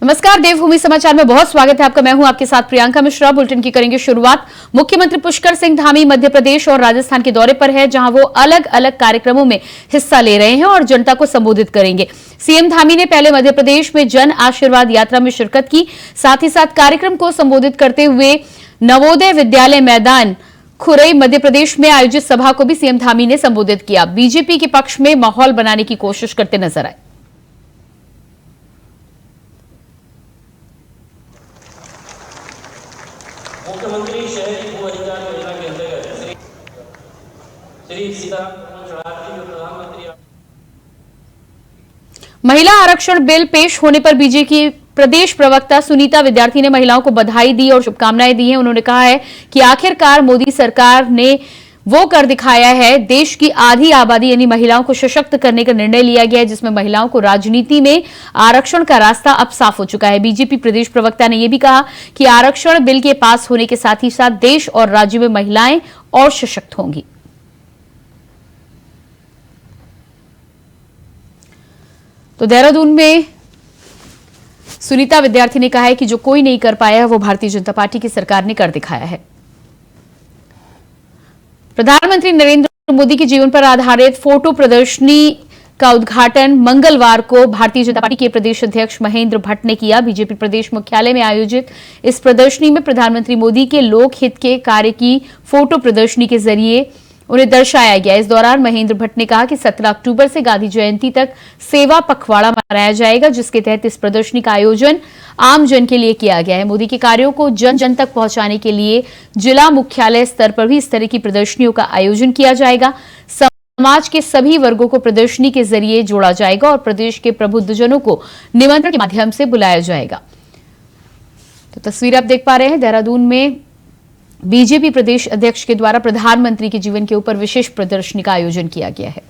नमस्कार, देवभूमि समाचार में बहुत स्वागत है आपका। मैं हूं आपके साथ प्रियंका मिश्रा। बुलेटिन की करेंगे शुरुआत। मुख्यमंत्री पुष्कर सिंह धामी मध्य प्रदेश और राजस्थान के दौरे पर है, जहां वो अलग अलग कार्यक्रमों में हिस्सा ले रहे हैं और जनता को संबोधित करेंगे। सीएम धामी ने पहले मध्य प्रदेश में जन आशीर्वाद यात्रा में शिरकत की। साथ ही साथ कार्यक्रम को संबोधित करते हुए नवोदय विद्यालय मैदान खुरई मध्य प्रदेश में आयोजित सभा को भी सीएम धामी ने संबोधित किया। बीजेपी के पक्ष में माहौल बनाने की कोशिश करते नजर आए। मुख्यमंत्री शहरी भू अधिकार योजना के अंतर्गत श्री सीताराम चौधरी जो प्रधानमंत्री महिला आरक्षण बिल पेश होने पर बीजेपी की प्रदेश प्रवक्ता सुनीता विद्यार्थी ने महिलाओं को बधाई दी और शुभकामनाएं दी हैं। उन्होंने कहा है कि आखिरकार मोदी सरकार ने वो कर दिखाया है। देश की आधी आबादी यानी महिलाओं को सशक्त करने का निर्णय लिया गया है, जिसमें महिलाओं को राजनीति में आरक्षण का रास्ता अब साफ हो चुका है। बीजेपी प्रदेश प्रवक्ता ने यह भी कहा कि आरक्षण बिल के पास होने के साथ ही साथ देश और राज्य में महिलाएं और सशक्त होंगी। तो देहरादून में सुनीता विद्यार्थी ने कहा है कि जो कोई नहीं कर पाया वो भारतीय जनता पार्टी की सरकार ने कर दिखाया है। प्रधानमंत्री नरेंद्र मोदी के जीवन पर आधारित फोटो प्रदर्शनी का उद्घाटन मंगलवार को भारतीय जनता पार्टी के प्रदेश अध्यक्ष महेंद्र भट्ट ने किया। बीजेपी प्रदेश मुख्यालय में आयोजित इस प्रदर्शनी में प्रधानमंत्री मोदी के लोकहित के कार्य की फोटो प्रदर्शनी के जरिए उन्हें दर्शाया गया। इस दौरान महेंद्र भट्ट ने कहा कि 17 अक्टूबर से गांधी जयंती तक सेवा पखवाड़ा मनाया जाएगा, जिसके तहत इस प्रदर्शनी का आयोजन आम जन के लिए किया गया है। मोदी के कार्यों को जन जन तक पहुंचाने के लिए जिला मुख्यालय स्तर पर भी इस तरह की प्रदर्शनियों का आयोजन किया जाएगा। समाज के सभी वर्गों को प्रदर्शनी के जरिए जोड़ा जाएगा और प्रदेश के प्रबुद्धजनों को निमंत्रण के माध्यम से बुलाया जाएगा। तो तस्वीर आप देख पा रहे हैं, देहरादून में बीजेपी प्रदेश अध्यक्ष के द्वारा प्रधानमंत्री के जीवन के ऊपर विशेष प्रदर्शनी का आयोजन किया गया है।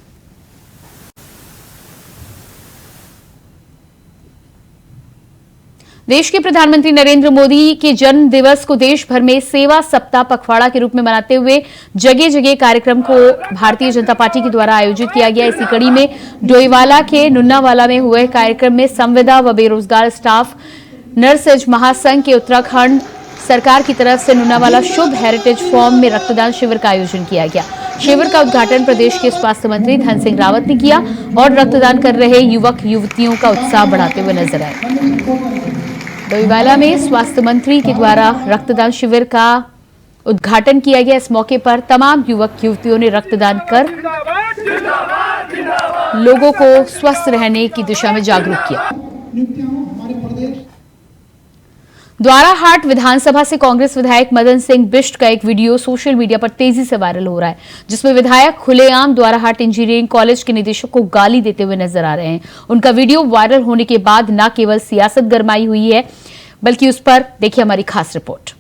देश के प्रधानमंत्री नरेंद्र मोदी के जन्म दिवस को देश भर में सेवा सप्ताह पखवाड़ा के रूप में मनाते हुए जगह जगह कार्यक्रम को भारतीय जनता पार्टी के द्वारा आयोजित किया गया। इसी कड़ी में डोईवाला के नुन्नावाला में हुए कार्यक्रम में संविदा व बेरोजगार स्टाफ नर्सेज महासंघ के उत्तराखंड सरकार की तरफ से नुन्नावाला शुभ हेरिटेज फॉर्म में रक्तदान शिविर का आयोजन किया गया। शिविर का उद्घाटन प्रदेश के स्वास्थ्य मंत्री धन सिंह रावत ने किया और रक्तदान कर रहे युवक युवतियों का उत्साह बढ़ाते हुए नजर आए। डोईवाला में स्वास्थ्य मंत्री के द्वारा रक्तदान शिविर का उद्घाटन किया गया। इस मौके पर तमाम युवक युवतियों ने रक्तदान कर लोगों को स्वस्थ रहने की दिशा में जागरूक किया। द्वाराहाट विधानसभा से कांग्रेस विधायक मदन सिंह बिष्ट का एक वीडियो सोशल मीडिया पर तेजी से वायरल हो रहा है, जिसमें विधायक खुलेआम द्वाराहाट इंजीनियरिंग कॉलेज के निदेशक को गाली देते हुए नजर आ रहे हैं। उनका वीडियो वायरल होने के बाद न केवल सियासत गरमाई हुई है, बल्कि उस पर देखिए हमारी खास रिपोर्ट।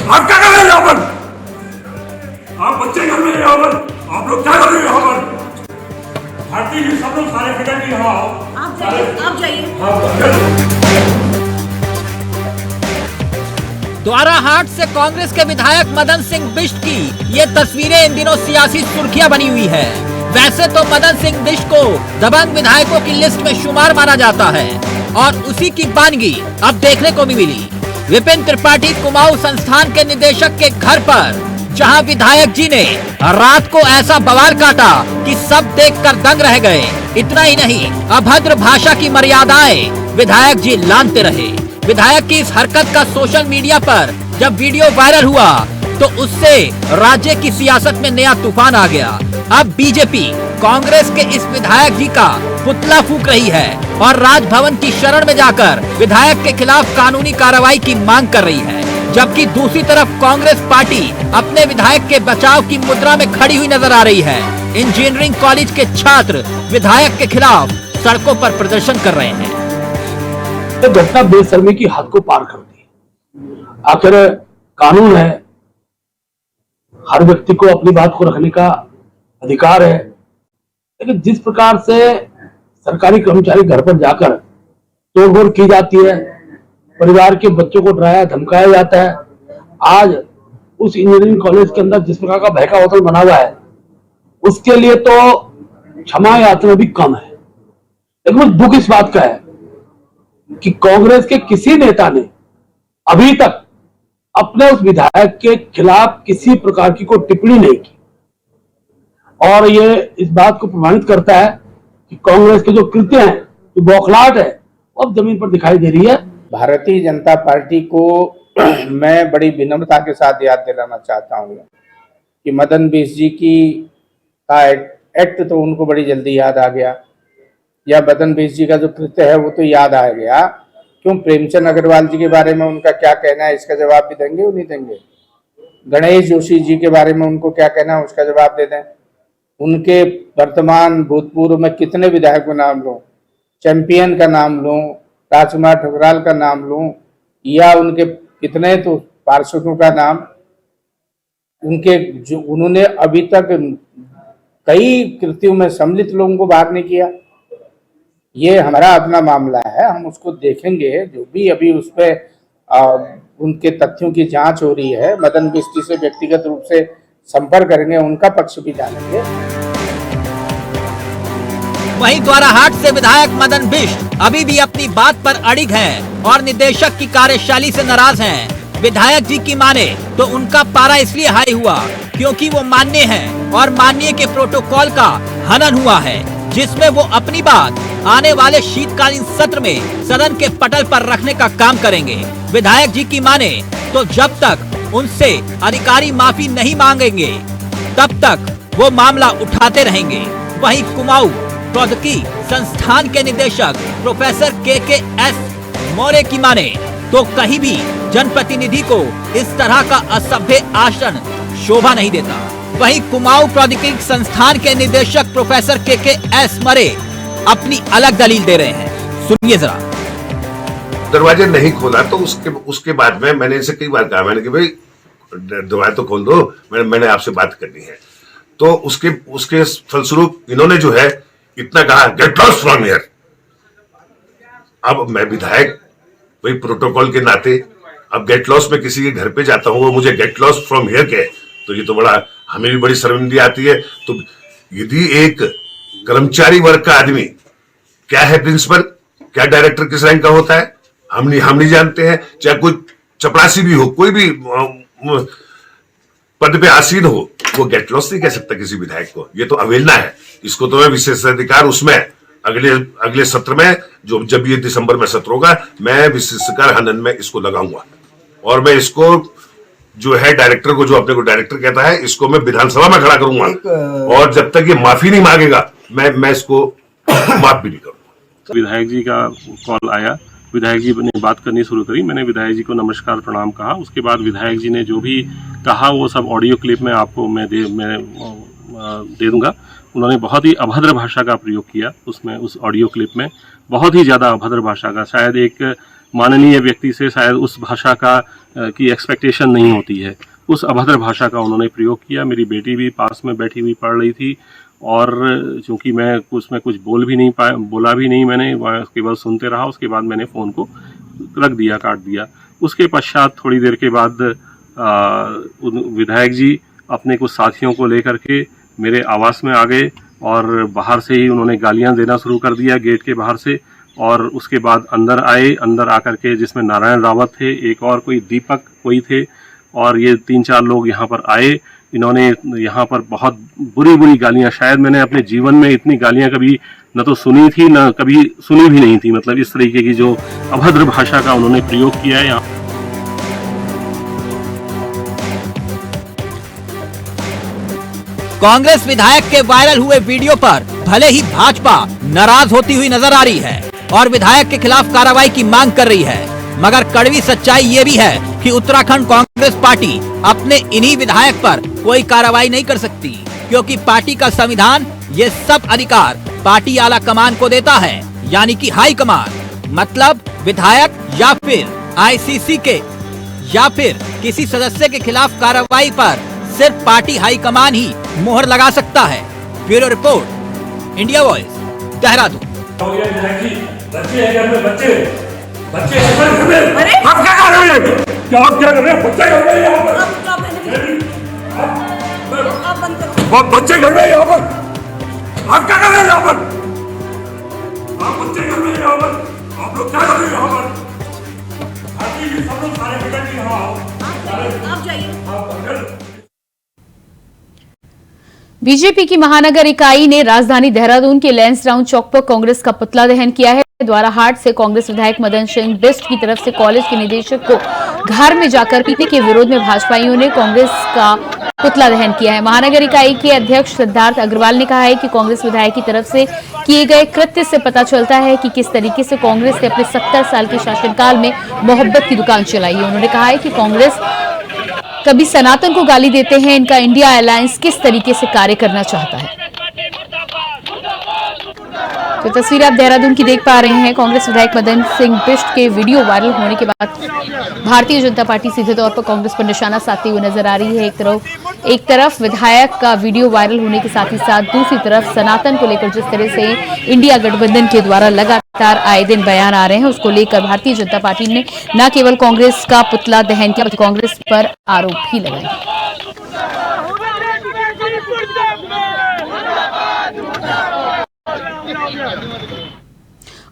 आप क्या कर रहे हैं यहाँ पर? आप बच्चे घर में यहाँ पर आप लोग क्या कर रहे हैं यहाँ पर? भारतीय जी सब लोग सारे फिगर नहीं यहाँ आप जाइए। द्वाराहाट से कांग्रेस के विधायक मदन सिंह बिष्ट की ये तस्वीरें इन दिनों सियासी सुर्खियां बनी हुई है। वैसे तो मदन सिंह बिष्ट को दबंग विधायकों की लिस्ट में शुमार माना जाता है और उसी की बानगी अब देखने को भी मिली। विपिन त्रिपाठी कुमाऊं संस्थान के निदेशक के घर पर, जहां विधायक जी ने रात को ऐसा बवाल काटा कि सब देखकर दंग रह गए। इतना ही नहीं, अभद्र भाषा की मर्यादाएं विधायक जी लांघते रहे। विधायक की इस हरकत का सोशल मीडिया पर जब वीडियो वायरल हुआ तो उससे राज्य की सियासत में नया तूफान आ गया। अब बीजेपी कांग्रेस के इस विधायक जी का पुतला फूंक रही है और राजभवन की शरण में जाकर विधायक के खिलाफ कानूनी कार्रवाई की मांग कर रही है। जबकि दूसरी तरफ कांग्रेस पार्टी अपने विधायक के बचाव की मुद्रा में खड़ी हुई नजर आ रही है। इंजीनियरिंग कॉलेज के छात्र विधायक के खिलाफ सड़कों पर प्रदर्शन कर रहे हैं। तो घटना बेशर्मी की हद को पार कर दी। आखिर कानून है, हर व्यक्ति को अपनी बात को रखने का अधिकार है, लेकिन जिस प्रकार से सरकारी कर्मचारी घर पर जाकर तोड़फोड़ की जाती है, परिवार के बच्चों को डराया धमकाया जाता है। आज उस इंजीनियरिंग कॉलेज के अंदर जिस प्रकार का भयका होटल बना हुआ है, उसके लिए तो क्षमा याचना भी कम है। लेकिन मुझे दुख इस बात का है कि कांग्रेस के किसी नेता ने अभी तक अपने उस विधायक के खिलाफ किसी प्रकार की कोई टिप्पणी नहीं की, और ये इस बात को प्रमाणित करता है कि कांग्रेस के जो कृत्य हैं, जो बौखलाहट है, वो अब जमीन पर दिखाई दे रही है। भारतीय जनता पार्टी को मैं बड़ी विनम्रता के साथ याद दिलाना चाहता हूँ कि मदन बिष्ट जी की का एक्ट तो उनको बड़ी जल्दी याद आ गया, या मदन बिष्ट जी का जो कृत्य है वो तो याद आ गया। क्यों प्रेमचंद अग्रवाल जी के बारे में उनका क्या कहना है, इसका जवाब भी देंगे वो नहीं देंगे। गणेश जोशी जी के बारे में उनको क्या कहना है, उसका जवाब दे दें। उनके वर्तमान भूतपूर्व में कितने विधायक का नाम लूं, चैंपियन का नाम लूं, राजकुमार ठुकराल का नाम लूं, या उनके कितने तो पार्षदों का नाम, उनके जो उन्होंने अभी तक कई कृत्यों में सम्मिलित लोगों को बाहर नहीं किया। ये हमारा अपना मामला है, हम उसको देखेंगे। जो भी अभी उस पर उनके तथ्यों की जांच हो रही है, मदन बिष्ट से व्यक्तिगत रूप से संपर्क करेंगे, उनका पक्ष भी जानेंगे। वहीं द्वाराहाट से विधायक मदन बिष्ट अभी भी अपनी बात पर अड़िग हैं और निदेशक की कार्यशैली से नाराज हैं। विधायक जी की माने तो उनका पारा इसलिए हाई हुआ क्योंकि वो माननीय हैं और माननीय के प्रोटोकॉल का हनन हुआ है, जिसमें वो अपनी बात आने वाले शीतकालीन सत्र में सदन के पटल पर रखने का काम करेंगे। विधायक जी की माने तो जब तक उनसे अधिकारी माफी नहीं मांगेंगे तब तक वो मामला उठाते रहेंगे। वहीं कुमाऊं प्रौद्योगिकी संस्थान के निदेशक प्रोफेसर के.एस. मौर्य की माने तो कहीं भी जनप्रतिनिधि को इस तरह का असभ्य आचरण शोभा नहीं देता। वहीं कुमाऊं प्रौद्योगिकी संस्थान के निदेशक प्रोफेसर के.एस. मौर्य अपनी अलग दलील दे रहे हैं, सुनिए जरा। दरवाजा नहीं खोला तो उसके बाद में मैंने इनसे कई बार कहा, मैंने कि भाई दरवाजा तो खोल दो, मैंने आपसे बात करनी है। तो उसके फलस्वरूप इन्होंने जो है इतना कहा, गेट लॉस्ट फ्रॉम हियर। अब मैं विधायक भाई प्रोटोकॉल के नाते अब गेट लॉस्ट में किसी के घर पे जाता हूँ, वो मुझे गेट लॉस्ट फ्रॉम हियर कहे तो ये तो बड़ा, हमें भी बड़ी शर्मिंदगी आती है। तो यदि एक कर्मचारी वर्ग का आदमी क्या है, प्रिंसिपल क्या डायरेक्टर किस रैंक का होता है, हम नहीं जानते हैं। चाहे कोई चपरासी भी हो, कोई भी पद पे आसीन हो, वो गेट लॉस नहीं कह सकता किसी विधायक को। ये तो अवहेलना है। इसको तो मैं विशेषाधिकार उसमें अगले सत्र में, जो जब ये दिसंबर में सत्र होगा, मैं विशेषाधिकार हनन में इसको लगाऊंगा। और मैं इसको जो है डायरेक्टर को, जो अपने को डायरेक्टर कहता है, इसको मैं विधानसभा में खड़ा करूंगा। और जब तक ये माफी नहीं मांगेगा मैं इसको माफ भी नहीं करूंगा। विधायक जी का कॉल आया, विधायक जी ने बात करनी शुरू करी। मैंने विधायक जी को नमस्कार प्रणाम कहा। उसके बाद विधायक जी ने जो भी कहा वो सब ऑडियो क्लिप में आपको मैं दे दूंगा। उन्होंने बहुत ही अभद्र भाषा का प्रयोग किया उसमें, उस ऑडियो क्लिप में बहुत ही ज़्यादा अभद्र भाषा का। शायद एक माननीय व्यक्ति से शायद उस भाषा का की एक्सपेक्टेशन नहीं होती है, उस अभद्र भाषा का उन्होंने प्रयोग किया। मेरी बेटी भी पास में बैठी हुई पढ़ रही थी और चूंकि मैं उसमें कुछ बोला भी नहीं, मैंने केवल सुनते रहा। उसके बाद मैंने फ़ोन को रख दिया, काट दिया। उसके पश्चात थोड़ी देर के बाद विधायक जी अपने कुछ साथियों को लेकर के मेरे आवास में आ गए और बाहर से ही उन्होंने गालियां देना शुरू कर दिया, गेट के बाहर से। और उसके बाद अंदर आए, अंदर आकर के जिसमें नारायण रावत थे, एक और कोई दीपक कोई थे, और ये 3-4 लोग यहाँ पर आए। इन्होंने यहाँ पर बहुत बुरी गालियाँ, शायद मैंने अपने जीवन में इतनी गालियाँ कभी न तो सुनी थी, न कभी सुनी भी नहीं थी। मतलब इस तरीके की जो अभद्र भाषा का उन्होंने प्रयोग किया है यहाँ। कांग्रेस विधायक के वायरल हुए वीडियो पर भले ही भाजपा नाराज होती हुई नजर आ रही है और विधायक के खिलाफ कार्रवाई की मांग कर रही है, मगर कड़वी सच्चाई ये भी है कि उत्तराखंड कांग्रेस पार्टी अपने इन्हीं विधायक पर कोई कार्रवाई नहीं कर सकती, क्योंकि पार्टी का संविधान ये सब अधिकार पार्टी आला कमान को देता है, यानी कि हाई कमान। मतलब विधायक या फिर आईसीसी के या फिर किसी सदस्य के खिलाफ कार्रवाई पर सिर्फ पार्टी हाई कमान ही मोहर लगा सकता है। Bureau report, India voice, Dehradun. बच्चे हैं घर में, बच्चे बच्चे घर में आप क्या कर रहे हैं? क्या आप क्या कर रहे हैं? बच्चे घर में यहाँ पर बच्चे घर में यहाँ पर आप क्या कर रहे हैं? यहाँ पर आप बच्चे घर में यहाँ पर आप लोग क्या कर रहे हैं? यहाँ पर सब लोग सारे टिकट की यहाँ आओ, आप जाइए। बीजेपी की महानगर इकाई ने राजधानी देहरादून के लैंसडाउन चौक पर कांग्रेस का पुतला दहन किया है। द्वाराहाट से कांग्रेस विधायक मदन सिंह बिष्ट की तरफ से कॉलेज के निदेशक को घर में जाकर पीटने के विरोध में भाजपाइयों ने कांग्रेस का पुतला दहन किया है। महानगर इकाई के अध्यक्ष सिद्धार्थ अग्रवाल ने कहा है कि कांग्रेस विधायक की तरफ से किए गए कृत्य से पता चलता है कि किस तरीके से कांग्रेस ने अपने 70 साल के शासनकाल में मोहब्बत की दुकान चलाई है। उन्होंने कहा है कि कांग्रेस कभी सनातन को गाली देते हैं, इनका इंडिया अलायंस किस तरीके से कार्य करना चाहता है। तो तस्वीर आप देहरादून की देख पा रहे हैं। कांग्रेस विधायक मदन सिंह बिष्ट के वीडियो वायरल होने के बाद भारतीय जनता पार्टी सीधे तौर पर कांग्रेस पर निशाना साधती हुई नजर आ रही है। एक तरफ विधायक का वीडियो वायरल होने के साथ ही साथ दूसरी तरफ सनातन को लेकर जिस तरह से इंडिया गठबंधन के द्वारा लगातार आए दिन बयान आ रहे हैं, उसको लेकर भारतीय जनता पार्टी ने न केवल कांग्रेस का पुतला दहन किया बल्कि कांग्रेस पर आरोप भी लगाए।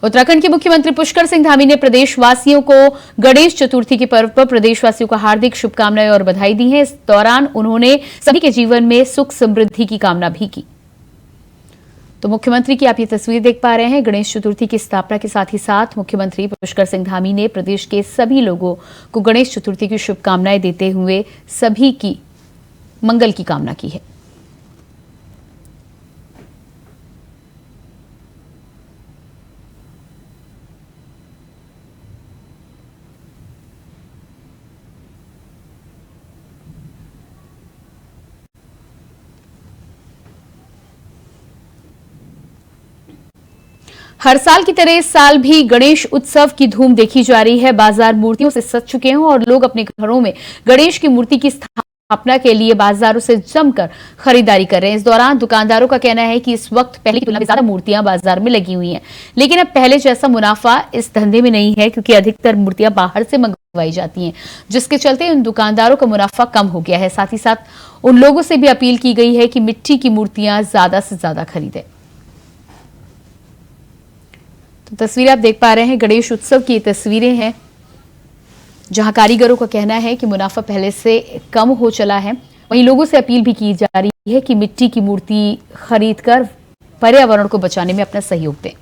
उत्तराखंड के मुख्यमंत्री पुष्कर सिंह धामी ने प्रदेशवासियों को गणेश चतुर्थी के पर्व पर प्रदेशवासियों को हार्दिक शुभकामनाएं और बधाई दी है। इस दौरान उन्होंने सभी के जीवन में सुख समृद्धि की कामना भी की। तो मुख्यमंत्री की आप ये तस्वीर देख पा रहे हैं। गणेश चतुर्थी की स्थापना के साथ ही साथ मुख्यमंत्री पुष्कर सिंह धामी ने प्रदेश के सभी लोगों को गणेश चतुर्थी की शुभकामनाएं देते हुए सभी की मंगल की कामना की है। हर साल की तरह इस साल भी गणेश उत्सव की धूम देखी जा रही है। बाजार मूर्तियों से सज चुके हैं और लोग अपने घरों में गणेश की मूर्ति की स्थापना के लिए बाजारों से जमकर खरीदारी कर रहे हैं। इस दौरान दुकानदारों का कहना है कि इस वक्त पहले की तुलना में ज्यादा मूर्तियां बाजार में लगी हुई हैं, लेकिन अब पहले जैसा मुनाफा इस धंधे में नहीं है क्योंकि अधिकतर मूर्तियां बाहर से मंगवाई जाती हैं, जिसके चलते उन दुकानदारों का मुनाफा कम हो गया है। साथ ही साथ उन लोगों से भी अपील की गई है कि मिट्टी की मूर्तियां ज्यादा से ज्यादा खरीदें। तस्वीरें आप देख पा रहे हैं, गणेश उत्सव की तस्वीरें हैं जहां कारीगरों का कहना है कि मुनाफा पहले से कम हो चला है। वहीं लोगों से अपील भी की जा रही है कि मिट्टी की मूर्ति खरीदकर पर्यावरण को बचाने में अपना सहयोग दें।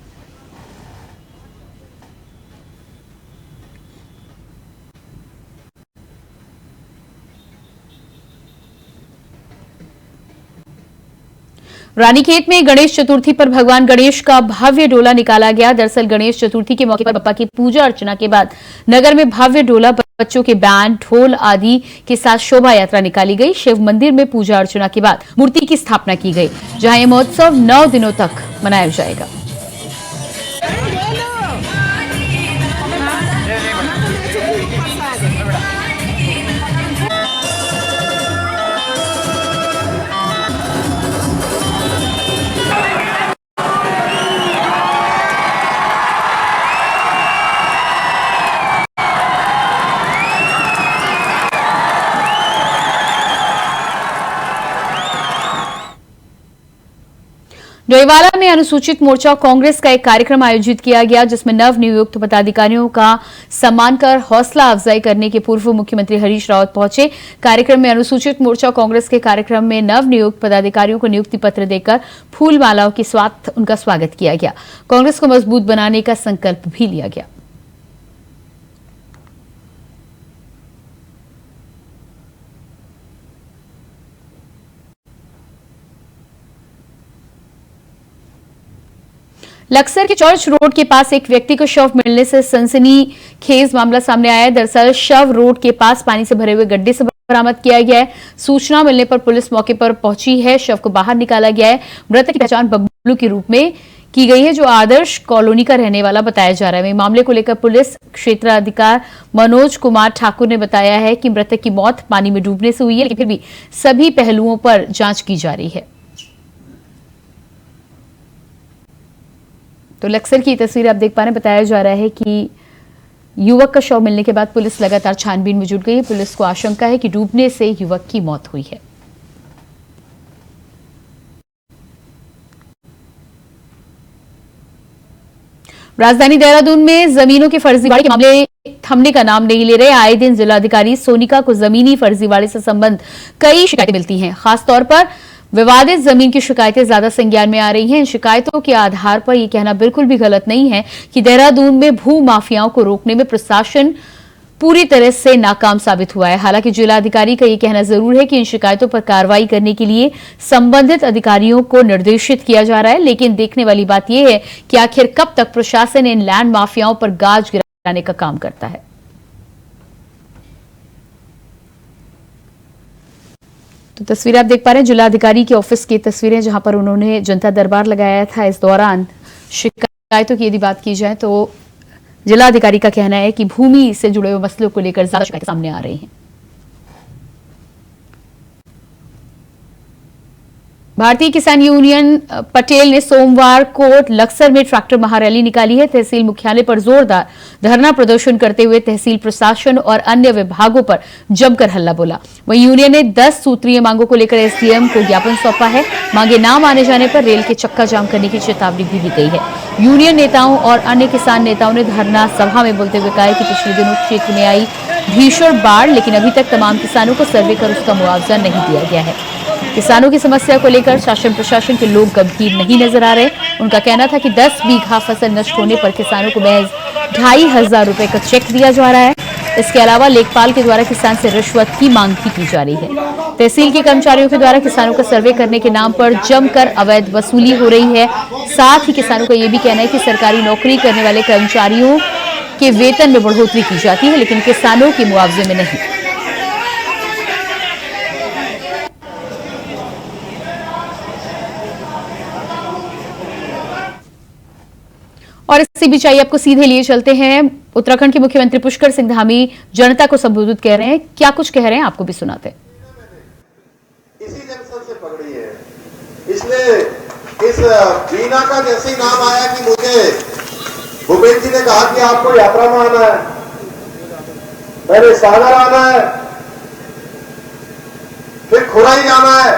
रानीखेत में गणेश चतुर्थी पर भगवान गणेश का भव्य डोला निकाला गया। दरअसल गणेश चतुर्थी के मौके पर बप्पा की पूजा अर्चना के बाद नगर में भव्य डोला, बच्चों के बैंड, ढोल आदि के साथ शोभा यात्रा निकाली गई। शिव मंदिर में पूजा अर्चना के बाद मूर्ति की स्थापना की गई, जहां यह महोत्सव 9 दिनों तक मनाया जाएगा। डोईवाला में अनुसूचित मोर्चा कांग्रेस का एक कार्यक्रम आयोजित किया गया, जिसमें नव नियुक्त पदाधिकारियों का सम्मान कर हौसला अफजाई करने के पूर्व मुख्यमंत्री हरीश रावत पहुंचे। कार्यक्रम में अनुसूचित मोर्चा कांग्रेस के कार्यक्रम में नव नियुक्त पदाधिकारियों को नियुक्ति पत्र देकर फूल मालाओं के साथ उनका स्वागत किया गया। कांग्रेस को मजबूत बनाने का संकल्प भी लिया गया। लक्सर के चर्च रोड के पास एक व्यक्ति को शव मिलने से सनसनीखेज मामला सामने आया है। दरअसल शव रोड के पास पानी से भरे हुए गड्ढे से बरामद किया गया है। सूचना मिलने पर पुलिस मौके पर पहुंची है। शव को बाहर निकाला गया है। मृतक की पहचान बबलू के रूप में की गई है, जो आदर्श कॉलोनी का रहने वाला बताया जा रहा है। मामले को लेकर पुलिस क्षेत्राधिकार मनोज कुमार ठाकुर ने बताया है कि मृतक की मौत पानी में डूबने से हुई है, लेकिन फिर भी सभी पहलुओं पर जांच की जा रही है। तो लक्सर की तस्वीर आप देख पा रहे हैं। बताया जा रहा है कि युवक का शव मिलने के बाद पुलिस लगातार छानबीन में जुट गई है। पुलिस को आशंका है कि डूबने से युवक की मौत हुई है। राजधानी देहरादून में जमीनों के फर्जीवाड़े के मामले थमने का नाम नहीं ले रहे। आए दिन जिलाधिकारी सोनिका को जमीनी फर्जीवाड़े से संबंध कई शिकायतें मिलती हैं। खासतौर पर विवादित जमीन की शिकायतें ज्यादा संज्ञान में आ रही हैं। इन शिकायतों के आधार पर यह कहना बिल्कुल भी गलत नहीं है कि देहरादून में भू माफियाओं को रोकने में प्रशासन पूरी तरह से नाकाम साबित हुआ है। हालांकि जिलाधिकारी का यह कहना जरूर है कि इन शिकायतों पर कार्रवाई करने के लिए संबंधित अधिकारियों को निर्देशित किया जा रहा है, लेकिन देखने वाली बात यह है कि आखिर कब तक प्रशासन इन लैंड माफियाओं पर गाज गिराने का काम करता है। तो तस्वीरें आप देख पा रहे हैं जिलाधिकारी के ऑफिस की तस्वीरें, जहां पर उन्होंने जनता दरबार लगाया था। इस दौरान शिकायतों की यदि बात की जाए तो जिलाधिकारी का कहना है कि भूमि से जुड़े हुए मसलों को लेकर ज्यादा शिकायतें सामने आ रही हैं। भारतीय किसान यूनियन पटेल ने सोमवार को लक्सर में ट्रैक्टर महारैली निकाली है। तहसील मुख्यालय पर जोरदार धरना प्रदर्शन करते हुए तहसील प्रशासन और अन्य विभागों पर जमकर हल्ला बोला। वहीं यूनियन ने 10 सूत्रीय मांगों को लेकर एसडीएम को ज्ञापन सौंपा है। मांगे ना माने जाने पर रेल के चक्का जाम करने की चेतावनी भी दी गई है। यूनियन नेताओं और अन्य किसान नेताओं ने धरना सभा में बोलते हुए कहा कि पिछले दिनों क्षेत्र में आई भीषण बाढ़, लेकिन अभी तक तमाम किसानों को सर्वे कर उसका मुआवजा नहीं दिया गया है। किसानों की समस्या को लेकर शासन प्रशासन के लोग गंभीर नहीं नजर आ रहे। उनका कहना था कि 10 बीघा फसल नष्ट होने पर किसानों को महज 2,500 रुपए का चेक दिया जा रहा है। इसके अलावा लेखपाल के द्वारा किसान से रिश्वत की मांग भी की जा रही है। तहसील के कर्मचारियों के द्वारा किसानों का सर्वे करने के नाम पर जमकर अवैध वसूली हो रही है। साथ ही किसानों का यह भी कहना है कि सरकारी नौकरी करने वाले कर्मचारियों के वेतन में बढ़ोतरी की जाती है, लेकिन किसानों के मुआवजे में नहीं। और इसी बीच आइए आपको सीधे लिए चलते हैं। उत्तराखंड के मुख्यमंत्री पुष्कर सिंह धामी जनता को संबोधित कर रहे हैं। क्या कुछ कह रहे हैं आपको भी सुनाते हैं। इसी जंक्शन से पकड़ी है, इसलिए इस बीना का जैसे ही नाम आया कि मुझे भूपेंद्र जी ने कहा कि आपको यात्रा में आना है, पहले सागर आना है, फिर खुराई जाना है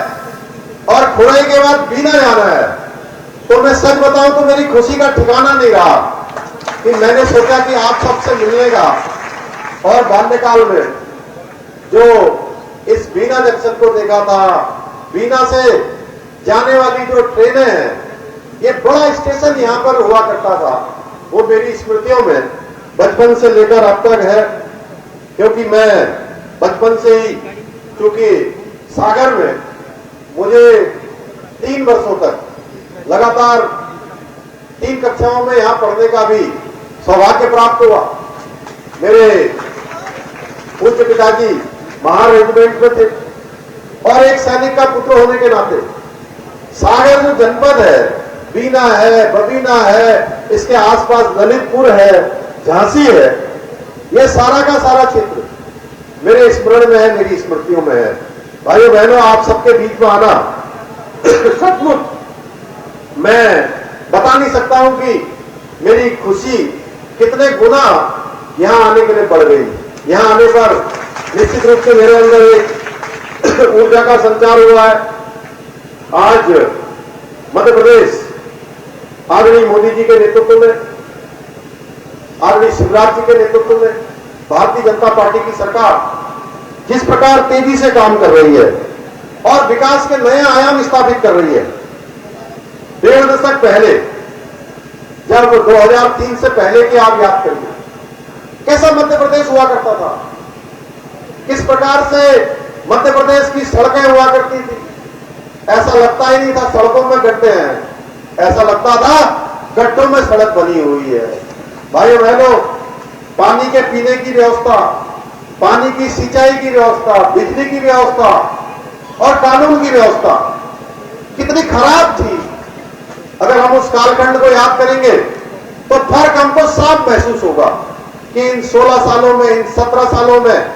और खुराई के बाद बीना जाना है। तो मैं सच बताऊं तो मेरी खुशी का ठिकाना नहीं रहा कि मैंने सोचा कि आप सबसे मिलने का, और बाल्यकाल में जो इस बीना जंक्शन को देखा था, बीना से जाने वाली जो ट्रेनें हैं, ये बड़ा स्टेशन यहां पर हुआ करता था, वो मेरी स्मृतियों में बचपन से लेकर अब तक है। क्योंकि मैं बचपन से ही, क्योंकि सागर में मुझे 3 वर्षों तक लगातार 3 कक्षाओं में यहां पढ़ने का भी सौभाग्य प्राप्त हुआ। मेरे पूज्य पिताजी महार रेजिमेंट में थे और एक सैनिक का पुत्र होने के नाते सागर जो जनपद है, बीना है, बबीना है, इसके आसपास ललितपुर है, झांसी है, ये सारा का सारा क्षेत्र मेरे स्मरण में है, मेरी स्मृतियों में है। भाइयों बहनों, आप सबके बीच में आना सचमुच मैं बता नहीं सकता हूं कि मेरी खुशी कितने गुना यहां आने के लिए बढ़ गई। यहां आने पर निश्चित रूप से मेरे अंदर एक ऊर्जा का संचार हुआ है। आज मध्य प्रदेश आदरणीय मोदी जी के नेतृत्व में, आदरणीय शिवराज जी के नेतृत्व में भारतीय जनता पार्टी की सरकार जिस प्रकार तेजी से काम कर रही है और विकास के नए आयाम स्थापित कर रही है। 1.5 दशक पहले, जब 2003 से पहले के आप याद करिए कैसा मध्य प्रदेश हुआ करता था, किस प्रकार से मध्य प्रदेश की सड़कें हुआ करती थी। ऐसा लगता ही नहीं था सड़कों में गड्ढे हैं, ऐसा लगता था गड्ढों में सड़क बनी हुई है। भाइयों बहनों, पानी के पीने की व्यवस्था, पानी की सिंचाई की व्यवस्था, बिजली की व्यवस्था और कानून की व्यवस्था कितनी खराब थी। अगर हम उस कालखंड को याद करेंगे तो फर्क हमको साफ महसूस होगा कि इन 16 सालों में, इन 17 सालों में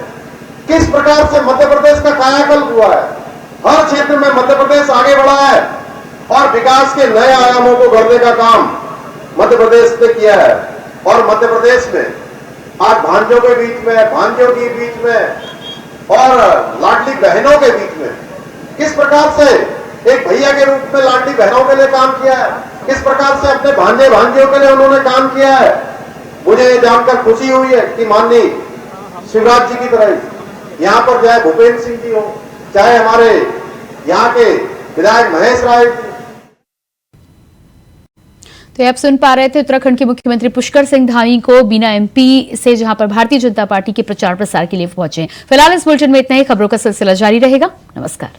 किस प्रकार से मध्य प्रदेश का कायाकल्प हुआ है। हर क्षेत्र में मध्य प्रदेश आगे बढ़ा है और विकास के नए आयामों को गढ़ने का काम मध्य प्रदेश ने किया है। और मध्य प्रदेश में आज भांजों के बीच में, भांजों के बीच में और लाडली बहनों के बीच में किस प्रकार से एक भैया के रूप में लाडली बहनों के लिए काम किया है, किस प्रकार से अपने भांजे भांजियों के लिए उन्होंने काम किया है। मुझे ये जानकर खुशी हुई है कि माननीय शिवराज जी की तरह यहाँ पर चाहे भूपेंद्र सिंह जी हो, चाहे हमारे यहाँ के विधायक महेश राय जी। तो आप सुन पा रहे थे उत्तराखंड के मुख्यमंत्री पुष्कर सिंह धामी को बिना एमपी से, जहां पर भारतीय जनता पार्टी के प्रचार प्रसार के लिए पहुंचे। फिलहाल इस बुलेटिन में इतना ही। खबरों का सिलसिला जारी रहेगा। नमस्कार।